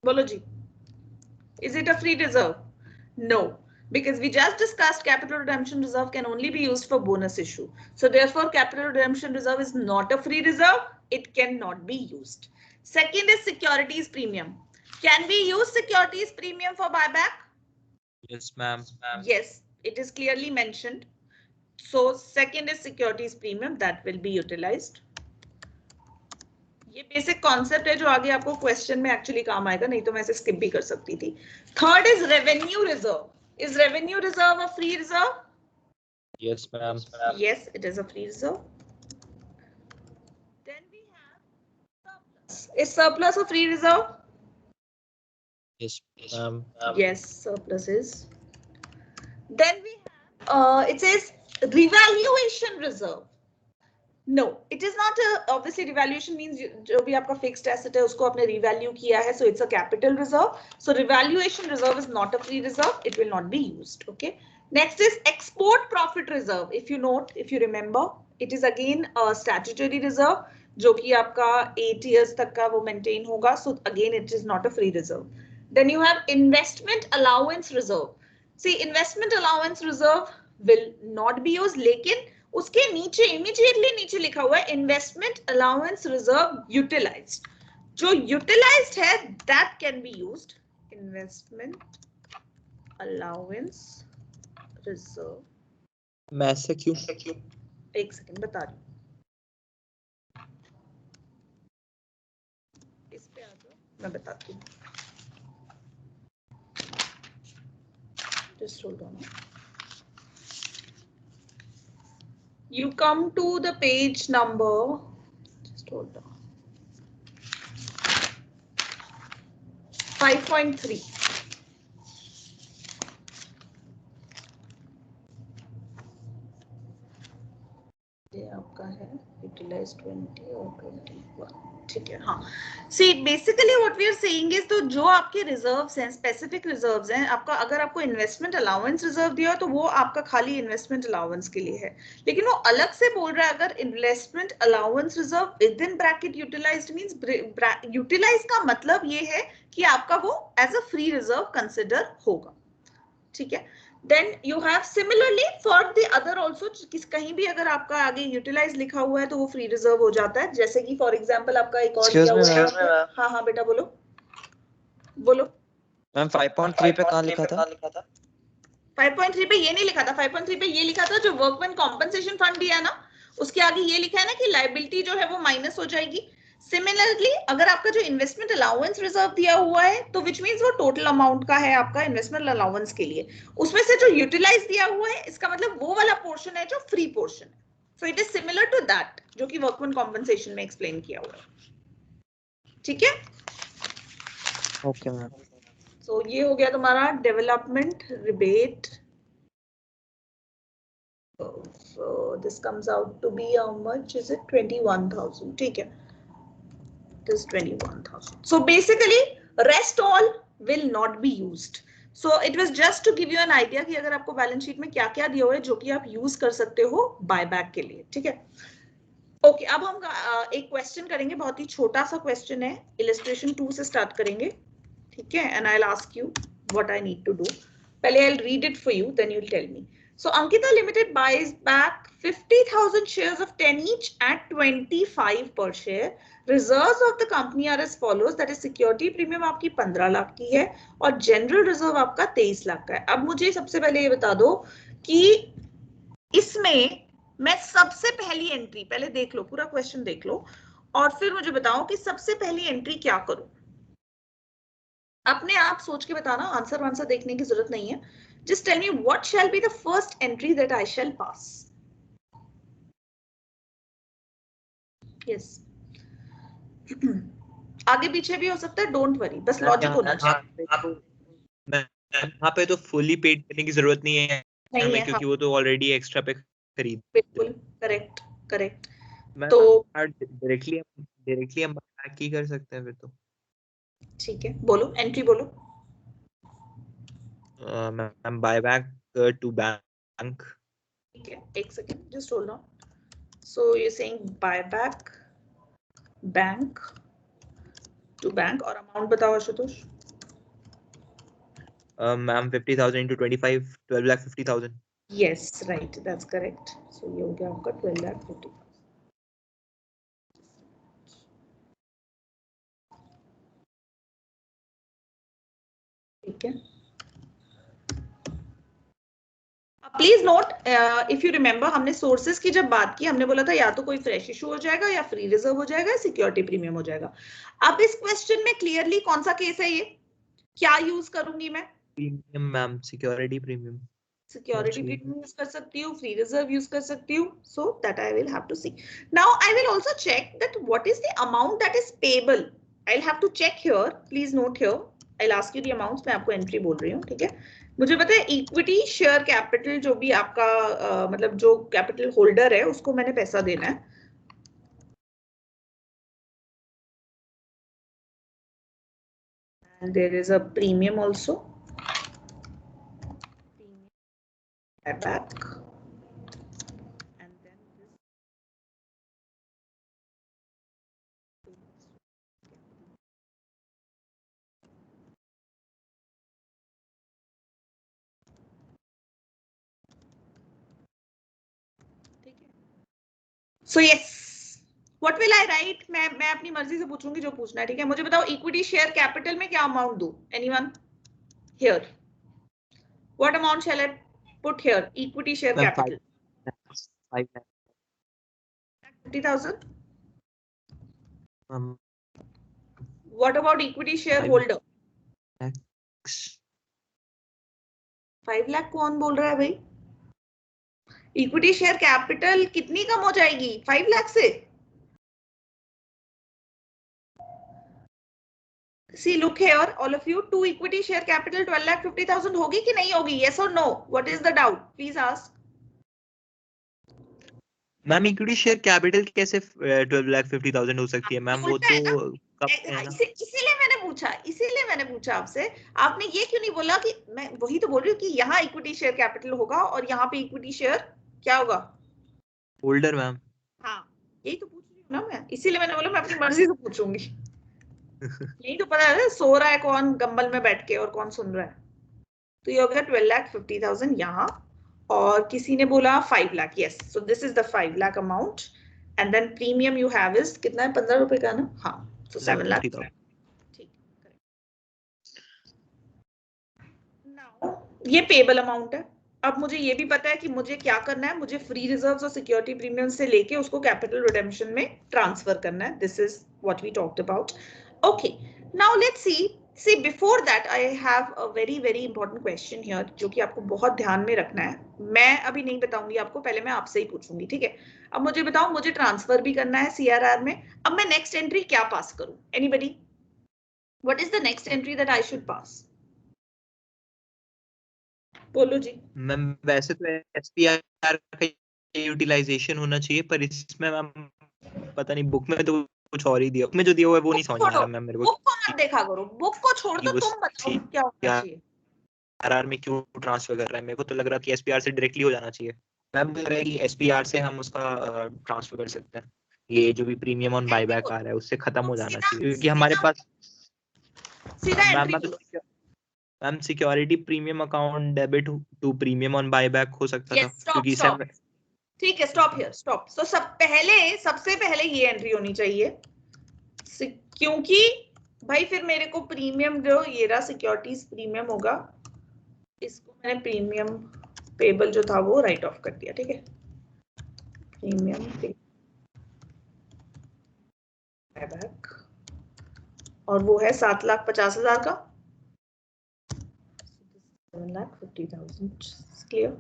Bolo ji. Is it a free reserve? No, because we just discussed capital redemption reserve can only be used for bonus issue. So therefore, capital redemption reserve is not a free reserve. It cannot be used. Second is securities premium. Can we use securities premium for buyback? Yes, ma'am. Yes, it is clearly mentioned. So second is securities premium that will be utilized. ये basic concept है जो आगे आपको question में actually काम आएगा, नहीं तो मैं इसे स्किप भी कर सकती थी. Third is revenue reserve. Is revenue reserve a free reserve? Yes, ma'am. Yes, it is a free reserve. Then we have surplus. Is surplus a free reserve? Yes, ma'am. Yes, surplus is. Then we have, it says revaluation reserve. No, it is not a, obviously revaluation means जो भी आपका fixed asset है उसको आपने revalue किया है, so it's a capital reserve. So revaluation reserve is not a free reserve. It will not be used. Okay. Next is export profit reserve. If you note, if you remember, it is again a statutory reserve जो कि आपका 8 years तक का वो maintain होगा. So again, it is not a free reserve. Then you have investment allowance reserve. See, investment allowance reserve will not be used, लेकिन उसके नीचे इमीडिएटली नीचे लिखा हुआ है इन्वेस्टमेंट अलाउंस रिजर्व यूटिलाइज्ड. जो यूटिलाइज्ड है that can be used. Investment allowance reserve. मैं ऐसा क्यों? एक सेकंड बता रही हूँ, इस पे आ जाओ मैं बताती हूँ. Just hold on. You come to the page number, just hold on, 5.3. ये आपका है यूटिलाइज 20 और 21, ठीक है। हाँ, see basically what we are saying is, तो जो आपके रिजर्व्स हैं, स्पेसिफिक रिजर्व्स हैं आपका, अगर आपको इन्वेस्टमेंट अलाउंस रिजर्व दिया तो वो आपका खाली इन्वेस्टमेंट अलाउंस के लिए है, लेकिन वो अलग से बोल रहा है अगर investment allowance reserve with in bracket utilized means utilize का मतलब ये है कि आपका वो as a free reserve consider होगा, ठीक है। Then you have similarly for the other also, कहीं भी अगर आपका आगे यूटिलाइज लिखा हुआ है तो वो फ्री रिजर्व हो जाता है, जैसे कि फॉर एग्जांपल आपका एक और दिया हुआ है। हाँ हाँ बेटा बोलो बोलो। मैम 5.3 पे कहाँ लिखा था? 5.3 पे ये नहीं लिखा था, 5.3 पे ये लिखा था जो वर्कमैन कॉम्पनसेशन फंड दिया ना, उसके आगे ये लिखा है ना कि लायबिलिटी जो है वो माइनस हो जाएगी। सिमिलरली अगर आपका जो इन्वेस्टमेंट अलाउंस रिजर्व दिया हुआ है तो विच मींस वो टोटल अमाउंट का है आपका इन्वेस्टमेंट अलाउंस के लिए, उसमें से जो यूटिलाइज दिया हुआ है इसका मतलब वो वाला पोर्शन है जो फ्री पोर्शन है। So it is similar to that जो कि वर्कमैन कॉम्पनसेशन में एक्सप्लेन किया हुआ है, ठीक है। Okay ma'am. सो ये हो गया तुम्हारा development rebate. So this comes out to be how much is it? 21,000, ठीक है, it is 21,000. So basically rest all will not be used. So it was just to give you an idea कि अगर आपको balance sheet में क्या क्या दिया हुआ है जो कि आप यूज कर सकते हो बायबैक के लिए, ठीक है। ओके, अब हम एक क्वेश्चन करेंगे, बहुत ही छोटा सा क्वेश्चन है, इलस्ट्रेशन 2 से स्टार्ट करेंगे, ठीक है। And I will ask you what I need to do. पहले I will read it for you, then you will tell me. So Ankita Limited buys back 50,000 shares of 10 each at 25 per share. Reserves of the company are as follows, that is security premium आपकी 15 लाख की है और general reserve आपका 23 लाख का है। अब मुझे सबसे पहले ये बता दो कि इसमें मैं सबसे पहली एंट्री, पहले देख लो पूरा क्वेश्चन देख लो और फिर मुझे बताओ कि सबसे पहली एंट्री क्या करूं। अपने आप सोच के बताना, आंसर वांसर देखने की जरूरत नहीं है। Just tell me what shall be the first entry that I shall pass. Yes. आगे पीछे भी हो सकता है, डोंट वरी, बस लॉजिक होना चाहिए। यहाँ पे तो फुली पेड करने की जरूरत नहीं है हमें, क्योंकि वो तो ऑलरेडी एक्स्ट्रा पे खरीद। बिल्कुल करेक्ट करेक्ट। तो डायरेक्टली हम बाय की कर सकते हैं फिर तो। ठीक है, बोलो एंट्री बोलो। Ma'am buyback to bank. ठीक है, एक second, just hold on. So you saying buyback bank to bank, और अमाउंट बताओ Ashutosh. Ma'am 50,000 into 25, 12,50,000। Yes, right, that's correct. So ये हो गया आपका 12,50,000। ठीक है। Please note, if you remember हमने सोर्सेज की जब बात की हमने बोला था या तो कोई फ्रेश इशू हो जाएगा या फ्री रिजर्व हो जाएगा, सिक्योरिटी प्रीमियम हो जाएगा। अब इस क्वेश्चन में क्लियरली कौन सा केस है, ये क्या यूज करूंगी मैं? Premium ma'am, security premium. Security premium use कर सकती हूँ, फ्री रिजर्व यूज कर सकती हूँ। So that I will have to see. Now I will also check that what is the amount that is payable. I will have to check here, please note here, I will ask you the amounts. मैं आपको entry बोल रही हूँ, ठीक है। मुझे पता है इक्विटी शेयर कैपिटल जो भी आपका मतलब जो कैपिटल होल्डर है उसको मैंने पैसा देना है। And there is a premium also. Back. And then this. ठीक है। So yes. What will I write? मैं अपनी मर्जी से पूछूंगी जो पूछना है, ठीक है। मुझे बताओ इक्विटी शेयर कैपिटल में क्या अमाउंट दूं? Anyone? Here. What amount shall I put here? Equity share capital. 50,000. What about equity shareholder? 5 lakh कौन बोल रहा है भाई? इक्विटी शेयर कैपिटल कितनी कम हो जाएगी 5 लाख से? See, look here, all of you. Two equity share capital 12,50,000 होगी कि नहीं होगी? Yes or no? What is the doubt? Please ask. Ma'am equity share capital कैसे 12,50,000 हो सकती है मैम? वो उल्टा है ना? तो कम है ना। इसीलिए मैंने पूछा आपसे, आपने ये क्यों नहीं बोला कि मैं वही तो बोल रही हूँ कि यहाँ इक्विटी शेयर कैपिटल होगा और यहाँ पे इक्विटी शेयर क्या होगा? Holder ma'am. हाँ, यही तो पूछ रही हूँ ना मैं, इसीलिए मैंने बोला मैं अपनी मर्जी से पूछूंगी। यही तो पता है सो रहा है कौन गंबल में बैठ के और कौन सुन रहा है। तो ये हो गया 12,50,000 यहाँ, और किसी ने बोला 5 lakh. Yes, so this is the 5 lakh amount, and then premium you have is कितना है? 15 रुपए का ना? हाँ, तो 7 लाख। ठीक, नाउ ये पेबल अमाउंट है। अब मुझे ये भी पता है कि मुझे क्या करना है, मुझे फ्री रिजर्व्स और सिक्योरिटी प्रीमियम से लेके उसको कैपिटल रिडेम्पशन में ट्रांसफर करना है। This is what we talked about. Okay, now let's see before that I have a very very important question here, जो कि आपको बहुत ध्यान में रखना है। मैं अभी नहीं बताऊंगी आपको, पहले मैं आपसे ही पूछूंगी, ठीक है? अब मुझे बताओ, मुझे ट्रांसफर भी करना है सीआरआर में। अब मैं नेक्स्ट एंट्री क्या पास करूं? Anybody, what is the next entry that I should pass? बोलो जी। मैम वैसे तो एसपीआर का यूटिलाइजेशन होना चाहिए, पर इसमें मैम पता नहीं बुक में तो कुछ और ही दिया, में जो दिया हुआ है वो नहीं समझ में आ रहा मैम मेरे को। बुक को मत देखा करो, बुक को छोड़ दो, तुम बताओ क्या होना चाहिए। आरआर में क्यों ट्रांसफर कर रहा है? मेरे को तो लग रहा कि एसपीआर से डायरेक्टली हो जाना चाहिए। मैम लग रहा है कि एसपीआर से हम उसका ट्रांसफर कर सकते हैं, ये जो भी प्रीमियम ऑन बायबैक आ रहा है उससे खत्म हो जाना चाहिए, क्योंकि हमारे पास सीधा ma'am entry. Ma'am security premium account debit to premium on buyback हो सकता था, क्योंकि स्टॉप, ठीक है, स्टॉप हियर, स्टॉप। तो सबसे पहले ये एंट्री होनी चाहिए, क्योंकि भाई फिर मेरे को प्रीमियम जो ये रहा सिक्योरिटीज प्रीमियम होगा, इसको मैंने प्रीमियम पेबल जो था वो राइट ऑफ कर दिया, ठीक है? प्रीमियम बायबैक, और वो है 7,50,000 का, 7,50,000 क्लियर।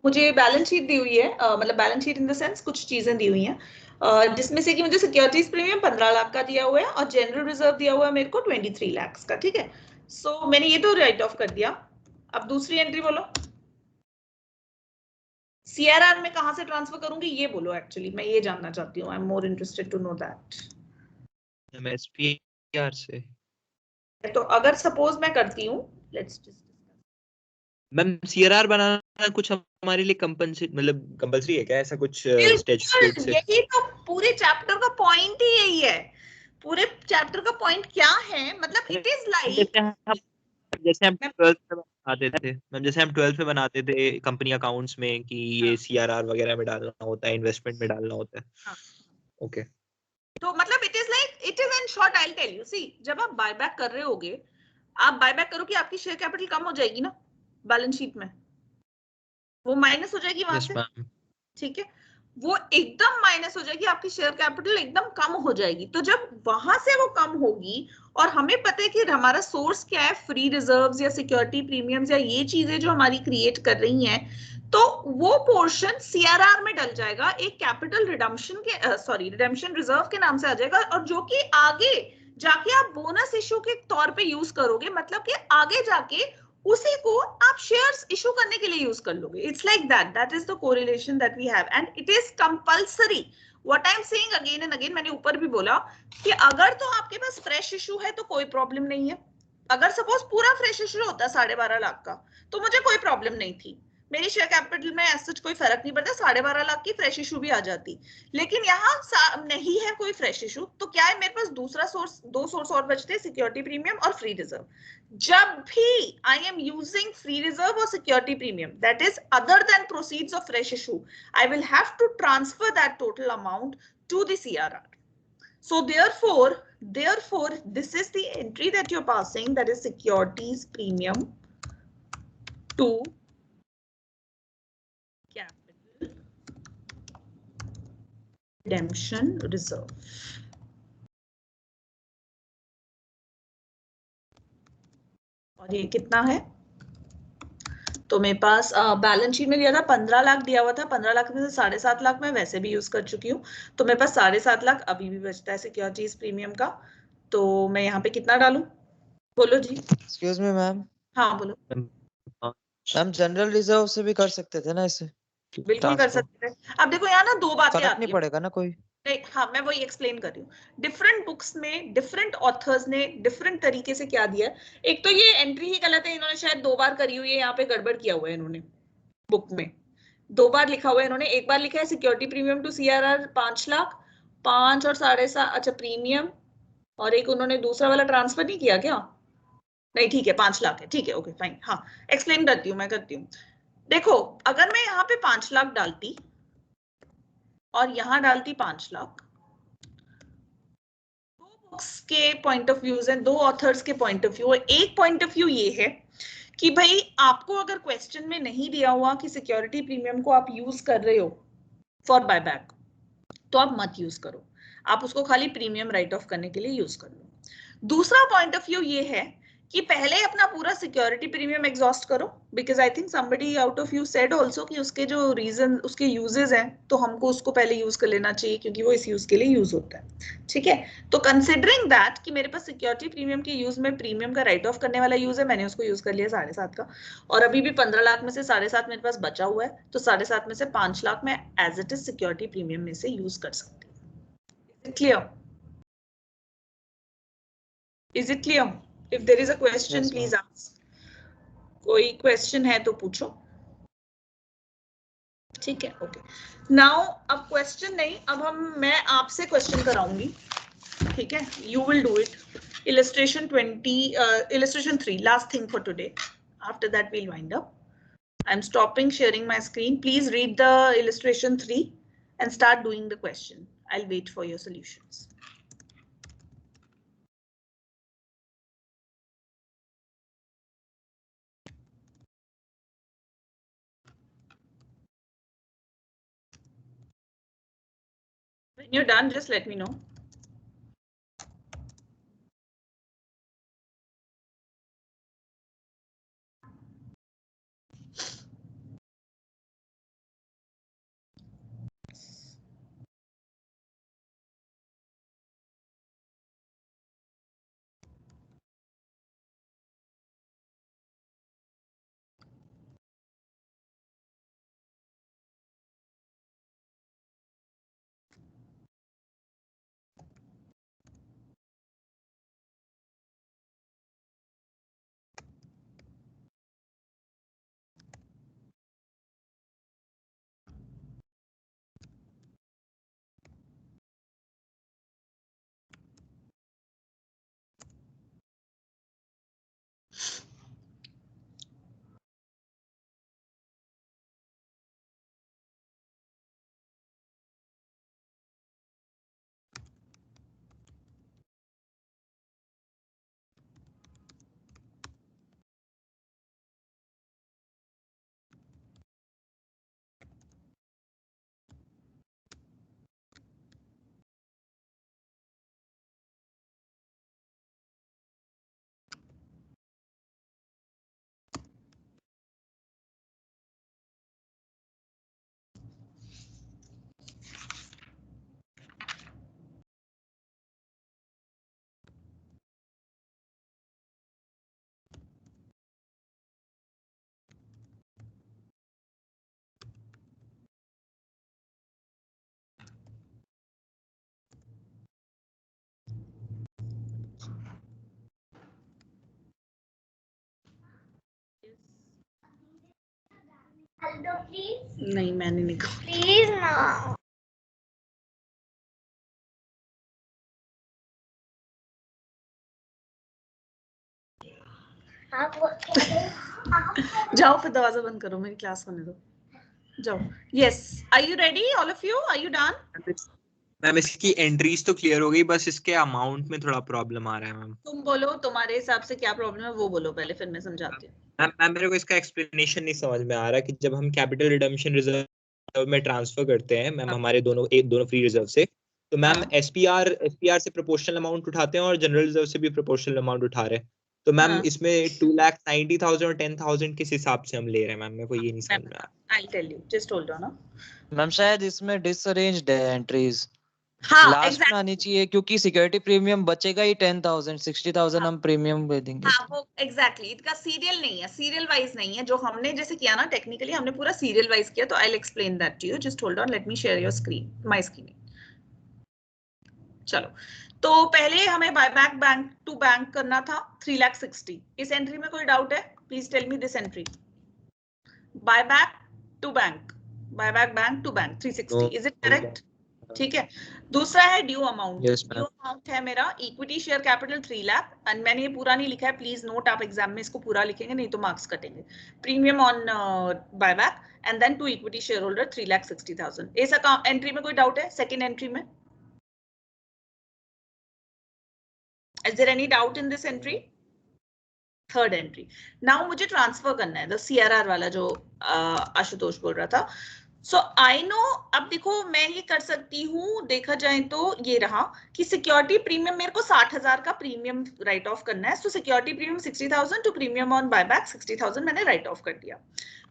मुझे बैलेंस शीट दी हुई है, मतलब balance sheet in the sense कुछ चीजें दी हुई हैं, जिसमें से कि मुझे सिक्योरिटीज प्रीमियम 15 लाख का दिया हुआ है और जनरल रिजर्व दिया हुआ है मेरे को 23 लाख का, ठीक है? सो मैंने ये तो राइट ऑफ कर दिया। अब दूसरी एंट्री बोलो, सीआरआर में कहां से ट्रांसफर करूंगी ये बोलो, एक्चुअली मैं ये जानना चाहती हूँ, I am more interested to know that. SPR से। तो अगर सपोज मैं करती हूँ, लेट्स मैम सीआरआर बनाना कुछ हमारे लिए मतलब कंपल्सरी है क्या, ऐसा कुछ स्टैट्यूट से? यही तो पूरे चैप्टर का पॉइंट ही यही है। पूरे चैप्टर का पॉइंट क्या है, मतलब इट इज लाइक जैसे हम 12th में बनाते थे मैम, जैसे हम 12th में बनाते थे कंपनी अकाउंट्स में कि ये सीआरआर वगैरह में डालना होता है, इन्वेस्टमेंट में डालना होता है। ओके, तो मतलब it is like, it is in short I will tell you, see जब आप बायबैक कर रहे होगे, आप बायबैक करोगे आपकी शेयर कैपिटल कम हो जाएगी ना बैलेंस शीट में, वो माइनस हो जाएगी वहां से, ठीक है? वो एकदम माइनस हो जाएगी, आपकी शेयर कैपिटल एकदम कम हो जाएगी। तो जब वहां से वो कम होगी और हमें पता है कि हमारा सोर्स क्या है, फ्री रिजर्व्स या सिक्योरिटी प्रीमियम्स या ये चीजें जो हमारी क्रिएट कर रही हैं, तो वो पोर्शन सीआरआर में डल जाएगा, एक कैपिटल रिडम्पशन के रिडेम्पशन रिजर्व के नाम से आ जाएगा, और जो कि आगे जाके आप बोनस इश्यू के तौर पे यूज करोगे, मतलब कि आगे जाके उसी को आप शेयर्स इशू करने के लिए यूज कर लोगे। It's like that is the correlation that we have, and it is compulsory. What I am saying again and again, मैंने ऊपर भी बोला कि अगर तो आपके पास फ्रेश इशू है तो कोई प्रॉब्लम नहीं है। अगर सपोज पूरा फ्रेश इशू होता 12.5 लाख का, तो मुझे कोई प्रॉब्लम नहीं थी, मेरी शेयर कैपिटल में ऐसा कोई फर्क नहीं पड़ता, 12.5 लाख की फ्रेश इशू भी आ जाती। लेकिन यहाँ नहीं है कोई फ्रेश इशू, तो क्या है, मेरे पास दूसरा सोर्स, दो सोर्स और बचते हैं, सिक्योरिटी प्रीमियम और फ्री रिजर्व। जब भी I am using free reserve और security premium that is other than proceeds of fresh issue, I will have to transfer that total amount to the CRR. So therefore, this is the entry that you're passing, that is securities premium to capital redemption reserve. और ये कितना है, तो मेरे पास balance sheet में दिया था 15 लाख दिया हुआ था, 15 लाख में से 7.5 लाख मैं वैसे भी यूज कर चुकी हूँ, तो मेरे पास 7.5 लाख अभी भी बचता है सिक्योरिटीज प्रीमियम का। तो मैं यहाँ पे कितना डालूं, बोलो जी। एक्सक्यूज मी मैम, हाँ बोलो। मैम जनरल रिजर्व से भी कर सकते थे ना इसे, बिल्कुल कर सकते थे। अब देखो यहाँ ना दो बातें फर्क आती नहीं है। पड़ेगा ना कोई। नहीं, हाँ मैं वही एक्सप्लेन कर रही हूँ। डिफरेंट बुक्स में डिफरेंट ऑथर्स ने डिफरेंट तरीके से क्या दिया है। एक तो ये एंट्री ही गलत है, इन्होंने शायद 2 बार करी हुई है, यहाँ पे गड़बड़ किया हुआ है इन्होंने। बुक में 2 बार लिखा हुआ है इन्होंने। एक बार लिखा है security premium to CRR 5 lakh, 5 और 7.5, अच्छा प्रीमियम, और एक उन्होंने दूसरा वाला ट्रांसफर नहीं किया क्या? नहीं ठीक है 5 लाख है, ठीक है ओके फाइन। हाँ एक्सप्लेन करती हूँ, मैं करती हूँ। देखो अगर मैं यहाँ पे 5 लाख डालती और यहाँ डालती 5 लाख, दो बुक्स के पॉइंट ऑफ व्यूज हैं, दो ऑथर्स के पॉइंट ऑफ व्यू है। एक पॉइंट ऑफ व्यू ये है कि भाई आपको अगर क्वेश्चन में नहीं दिया हुआ कि सिक्योरिटी प्रीमियम को आप यूज कर रहे हो फॉर बायबैक, तो आप मत यूज करो, आप उसको खाली प्रीमियम राइट ऑफ करने के लिए यूज कर लो। दूसरा पॉइंट ऑफ व्यू ये है कि पहले अपना पूरा सिक्योरिटी प्रीमियम एग्जॉस्ट करो, because I think somebody out of you said also कि उसके जो रीजन, उसके यूजेस हैं, तो हमको उसको पहले यूज कर लेना चाहिए क्योंकि वो इस यूज के लिए यूज होता है। ठीक है, तो कंसिडरिंग दैट कि मेरे पास सिक्योरिटी प्रीमियम के यूज में प्रीमियम का राइट ऑफ करने वाला यूज है, मैंने उसको यूज कर लिया 7.5 का, और अभी भी 15 लाख में से 7.5 मेरे पास बचा हुआ है, तो 7.5 में से 5 लाख मैं as it is security premium में से यूज कर सकती हूँ। Clear? Is it clear? If there is a question, Yes, please ma'am. ask. कोई क्वेश्चन है तो पूछो। ठीक है ओके। नाउ अब क्वेश्चन नहीं, अब मैं आपसे क्वेश्चन कराऊंगी। ठीक है, you will do it. Illustration 20, illustration 3, last thing for today. After that we'll wind up. I'm stopping sharing my screen. Please read the illustration 3 and start doing the question. I'll wait for your solutions. When you're done, just let me know. नहीं मैंने नहीं कहा। Please ना। जाओ फिर दरवाजा बंद करो, मेरी क्लास होने दो। जाओ। Yes, are you ready all of you? Are you done? Ma'am इसकी एंट्रीज तो क्लियर हो गई, बस इसके अमाउंट में थोड़ा प्रॉब्लम आ रहा है मैम। तुम बोलो तुम्हारे हिसाब से क्या प्रॉब्लम है वो बोलो पहले, फिर मैं समझाती हूँ। मैम मेरे को इसका एक्सप्लेनेशन नहीं समझ में आ रहा कि जब हम कैपिटल रिडम्पशन रिजर्व में ट्रांसफर करते हैं मैम, हमारे दोनों फ्री रिजर्व से, तो मैम एसपीआर से प्रोपोर्शनल अमाउंट उठाते हैं और जनरल रिजर्व से भी प्रोपोर्शनल अमाउंट उठा रहे हैं, तो मैम इसमें 2,90,000 और 10,000 किस हिसाब से हम ले रहे हैं मैम, मेरे को ये नहीं समझ में आ रहा। I'll tell you, just hold on. Ma'am शायद इसमें डिसअरेंज्ड है एंट्रीज, हाँ लास्ट exactly. में आनी चाहिए क्योंकि सिक्योरिटी प्रीमियम बचेगा ही 10,000 60,000 हम प्रीमियम दे देंगे। हाँ वो एग्जैक्टली इनका सीरियल नहीं है, सीरियल वाइज नहीं है। जो हमने जैसे किया ना टेक्निकली हमने पूरा सीरियल वाइज किया। तो I will explain that to you, just hold on, let me share your screen, my screen. चलो तो पहले हमें बायबैक बैंक टू बैंक करना था 3,60,000। इस एंट्री में कोई डाउट है? Please tell me this entry, buyback to bank, buyback bank to bank 360, is it correct? ठीक है। दूसरा है ड्यू अमाउंट। ड्यू अमाउंट है मेरा equity share capital 3 lakh, and मैंने ये पूरा नहीं लिखा है, प्लीज नोट, आप एग्जाम में इसको पूरा लिखेंगे नहीं तो मार्क्स कटेंगे। Premium on buyback and then to equity share holder 3,60,000। इस अकाउंट एंट्री में कोई डाउट है? सेकेंड एंट्री में is there any doubt in this entry? Third entry. Now मुझे ट्रांसफर करना है, द CRR वाला जो आशुतोष बोल रहा था। सो आई नो, अब देखो मैं ये कर सकती हूँ, देखा जाए तो ये रहा कि सिक्योरिटी प्रीमियम मेरे को 60,000 का प्रीमियम राइट ऑफ करना है। So security premium 60,000 to premium on buyback 60,000 मैंने राइट ऑफ कर दिया।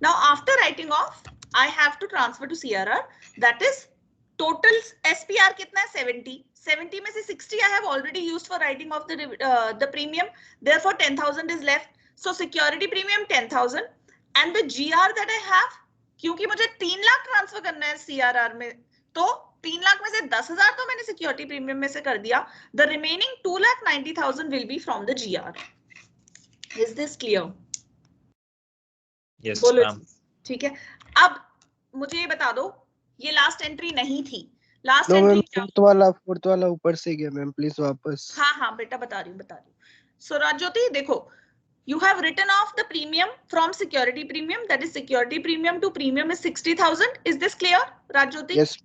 Now after writing off I have to transfer to CRR, that is total SPR कितना है? 70 में से 60 I have already used for writing off the premium, therefore 10,000 is left. So security premium 10,000 and the GR that I have, क्योंकि मुझे 3 lakh transfer करना है CRR में, तो 3 लाख में से 10,000 तो मैंने सिक्योरिटी प्रीमियम में से कर दिया। The remaining 2,90,000 will be from the GR. Is this clear? Yes, बोलो। ठीक है। अब मुझे ये बता दो, ये लास्ट एंट्री नहीं थी। लास्ट एंट्री फोर्थ वाला ऊपर से गया मैम, प्लीज वापस। हाँ बेटा बता रही हूँ। सो राजज्योति देखो, you have written off the premium from security premium, that is security premium to premium is 60,000. Is this clear, Rajjyoti? Yes.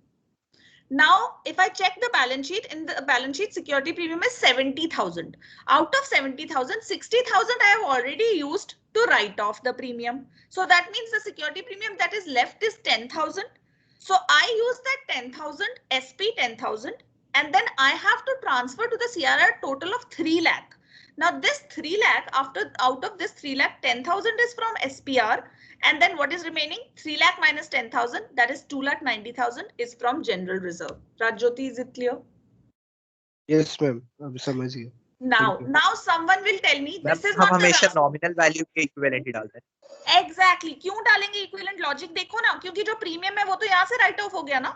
Now if I check the balance sheet, in the balance sheet security premium is 70,000. Out of 70,000, 60,000 I have already used to write off the premium. So that means the security premium that is left is 10,000. So I use that 10,000 SP 10,000 and then I have to transfer to the CRR total of 3 lakh. Now this 3 lakh, out of this 3 lakh, 10,000 is from SPR and then what is remaining? 3 lakh minus 10,000, that is 2,90,000 is from general reserve. Rajjyoti, is it clear? Yes ma'am, अब समझ गया। Now someone will tell me this is not हमेशा nominal value के equivalent ही डालते हैं। Exactly. क्यों डालेंगे equivalent? Logic देखो ना, क्योंकि जो प्रीमियम है वो तो यहाँ से राइट ऑफ हो गया ना।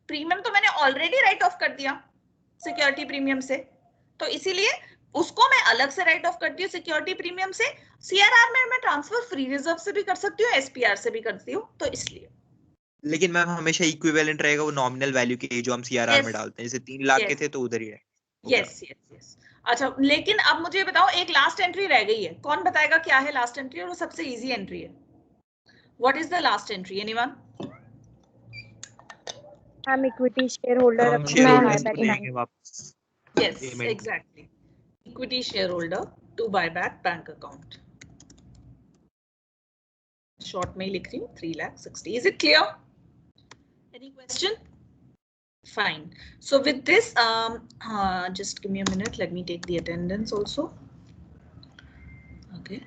प्रीमियम तो मैंने ऑलरेडी राइट ऑफ कर दिया सिक्योरिटी प्रीमियम से, तो इसीलिए उसको मैं अलग से राइट ऑफ करती हूँ सिक्योरिटी प्रीमियम से। CRR में मैं ट्रांसफर फ्री रिजर्व से भी कर सकती हूँ, SPR से भी करती हूँ, तो इसलिए। लेकिन मैम हमेशा इक्विवेलेंट रहेगा वो नॉमिनल वैल्यू के जो हम CRR में डालते हैं। जैसे 3 लाख के थे तो उधर ही है। यस। अच्छा, लेकिन अब मुझे बताओ, एक लास्ट एंट्री रह गई है, कौन बताएगा क्या है लास्ट एंट्री? और वो सबसे इजी एंट्री है। What is the last entry? Anyone? हम इक्विटी शेयर होल्डर देंगे वापस। Yes exactly, equity share holder to buyback bank account. Short में ही लिख रही हूँ 3,60,000। Is it clear? Any question? Fine. So with this, just give me a minute. Let me take the attendance also. Okay.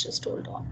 Just hold on.